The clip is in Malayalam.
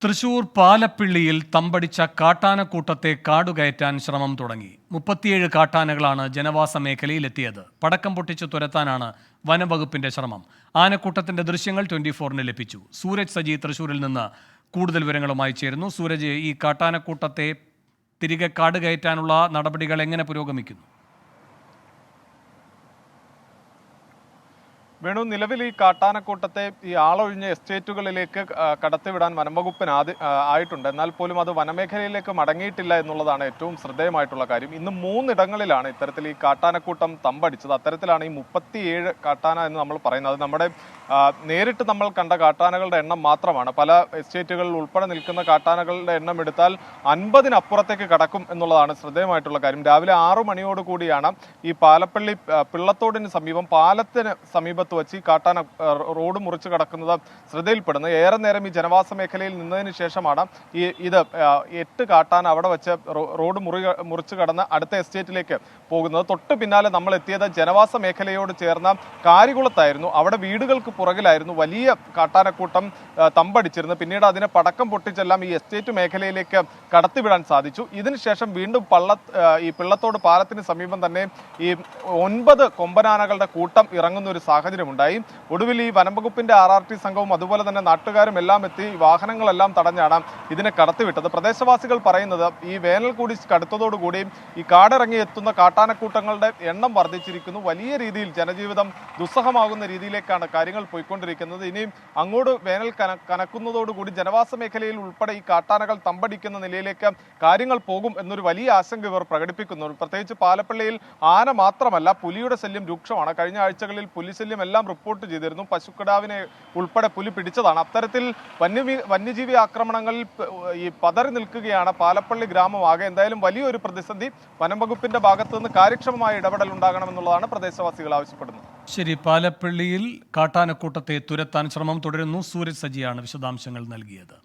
തൃശൂർ പാലപ്പിള്ളിയിൽ തമ്പടിച്ച കാട്ടാനക്കൂട്ടത്തെ കാടുകയറ്റാൻ ശ്രമം തുടങ്ങി. 37 കാട്ടാനകളാണ് ജനവാസ മേഖലയിലെത്തിയത്. പടക്കം പൊട്ടിച്ച് തുരത്താനാണ് വനംവകുപ്പിന്റെ ശ്രമം. ആനക്കൂട്ടത്തിന്റെ ദൃശ്യങ്ങൾ 24-ന് ലഭിച്ചു. സൂരജ് സജി തൃശൂരിൽ നിന്ന് കൂടുതൽ വിവരങ്ങളുമായി ചേരുന്നു. സൂരജ്, ഈ കാട്ടാനക്കൂട്ടത്തെ തിരികെ കാടുകയറ്റാനുള്ള നടപടികൾ എങ്ങനെ പുരോഗമിക്കുന്നു? വേണു, നിലവിൽ ഈ കാട്ടാനക്കൂട്ടത്തെ ഈ ആളൊഴിഞ്ഞ എസ്റ്റേറ്റുകളിലേക്ക് കടത്തിവിടാൻ വനംവകുപ്പിന് ആയിട്ടുണ്ട്. എന്നാൽ പോലും അത് വനമേഖലയിലേക്ക് മടങ്ങിയിട്ടില്ല എന്നുള്ളതാണ് ഏറ്റവും ശ്രദ്ധേയമായിട്ടുള്ള കാര്യം. ഇന്ന് 3 ഇടങ്ങളിലാണ് ഇത്തരത്തിൽ ഈ കാട്ടാനക്കൂട്ടം തമ്പടിച്ചത്. അത്തരത്തിലാണ് ഈ 37 കാട്ടാന എന്ന് നമ്മൾ പറയുന്നത്. അത് നമ്മുടെ നേരിട്ട് നമ്മൾ കണ്ട കാട്ടാനകളുടെ എണ്ണം മാത്രമാണ്. പല എസ്റ്റേറ്റുകളിൽ ഉൾപ്പെടെ നിൽക്കുന്ന കാട്ടാനകളുടെ എണ്ണം എടുത്താൽ 50-നപ്പുറത്തേക്ക് കടക്കും എന്നുള്ളതാണ് ശ്രദ്ധേയമായിട്ടുള്ള കാര്യം. രാവിലെ 6 മണിയോടുകൂടിയാണ് ഈ പാലപ്പള്ളി പിള്ളത്തോടിന് സമീപം പാലത്തിന് സമീപത്ത് വെച്ച് ഈ കാട്ടാന റോഡ് മുറിച്ച് കടക്കുന്നത് ശ്രദ്ധയിൽപ്പെടുന്നത്. ഏറെ നേരം ഈ ജനവാസ മേഖലയിൽ നിന്നതിന് ശേഷമാണ് ഇത് 8 കാട്ടാന അവിടെ വെച്ച് റോഡ് മുറിച്ച് കടന്ന് അടുത്ത എസ്റ്റേറ്റിലേക്ക് പോകുന്നത്. തൊട്ട് പിന്നാലെ നമ്മൾ എത്തിയത് ജനവാസ മേഖലയോട് ചേർന്ന കാരികുളത്തായിരുന്നു. അവിടെ വീടുകൾക്ക് പുറകിലായിരുന്നു വലിയ കാട്ടാനക്കൂട്ടം തമ്പടിച്ചിരുന്നത്. പിന്നീട് അതിനെ പടക്കം പൊട്ടിച്ചെല്ലാം ഈ എസ്റ്റേറ്റ് മേഖലയിലേക്ക് കടത്തിവിടാൻ സാധിച്ചു. ഇതിനുശേഷം വീണ്ടും ഈ പിള്ളത്തോട് പാലത്തിന് സമീപം തന്നെ ഈ 9 കൊമ്പനാനകളുടെ കൂട്ടം ഇറങ്ങുന്ന ഒരു സാഹചര്യം ഉണ്ടായി. ഒടുവിൽ ഈ വനംവകുപ്പിന്റെ RRT സംഘവും അതുപോലെ തന്നെ നാട്ടുകാരും എല്ലാം എത്തി വാഹനങ്ങളെല്ലാം തടഞ്ഞാണ് ഇതിനെ കടത്തിവിട്ടത്. പ്രദേശവാസികൾ പറയുന്നത് ഈ വേനൽ കൂടി കടുത്തതോടുകൂടി ഈ കാടിറങ്ങി എത്തുന്ന കാട്ടാനക്കൂട്ടങ്ങളുടെ എണ്ണം വർദ്ധിച്ചിരിക്കുന്നു. വലിയ രീതിയിൽ ജനജീവിതം ദുസ്സഹമാകുന്ന രീതിയിലേക്കാണ് കാര്യങ്ങൾ പോയിക്കൊണ്ടിരിക്കുന്നത്. ഇനിയും അങ്ങോട്ട് വേനൽ കനക്കുന്നതോടുകൂടി ജനവാസ മേഖലയിൽ ഉൾപ്പെടെ ഈ കാട്ടാനകൾ തമ്പടിക്കുന്ന നിലയിലേക്ക് കാര്യങ്ങൾ പോകും എന്നൊരു വലിയ ആശങ്ക ഇവർ പ്രകടിപ്പിക്കുന്നു. പ്രത്യേകിച്ച് പാലപ്പള്ളിയിൽ ആന മാത്രമല്ല, പുലിയുടെ ശല്യം രൂക്ഷമാണ്. കഴിഞ്ഞ ആഴ്ചകളിൽ പുലിശല്യം എല്ലാം റിപ്പോർട്ട് ചെയ്തിരുന്നു. പശുക്കിടാവിനെ ഉൾപ്പെടെ പുലി പിടിച്ചതാണ്. അത്തരത്തിൽ വന്യജീവി ആക്രമണങ്ങളിൽ ഈ പതറി നിൽക്കുകയാണ് പാലപ്പള്ളി ഗ്രാമം ആകെ. എന്തായാലും വലിയൊരു പ്രതിസന്ധി. വനംവകുപ്പിന്റെ ഭാഗത്തു നിന്ന് കാര്യക്ഷമമായ ഇടപെടൽ ഉണ്ടാകണമെന്നുള്ളതാണ് പ്രദേശവാസികൾ ആവശ്യപ്പെടുന്നത്. ശരി, പാലപ്പള്ളിയിൽ കാട്ടാനക്കൂട്ടത്തെ തുരത്താൻ ശ്രമം തുടരുന്നു. സൂരജ് സജിയാണ് വിശദാംശങ്ങൾ നൽകിയത്.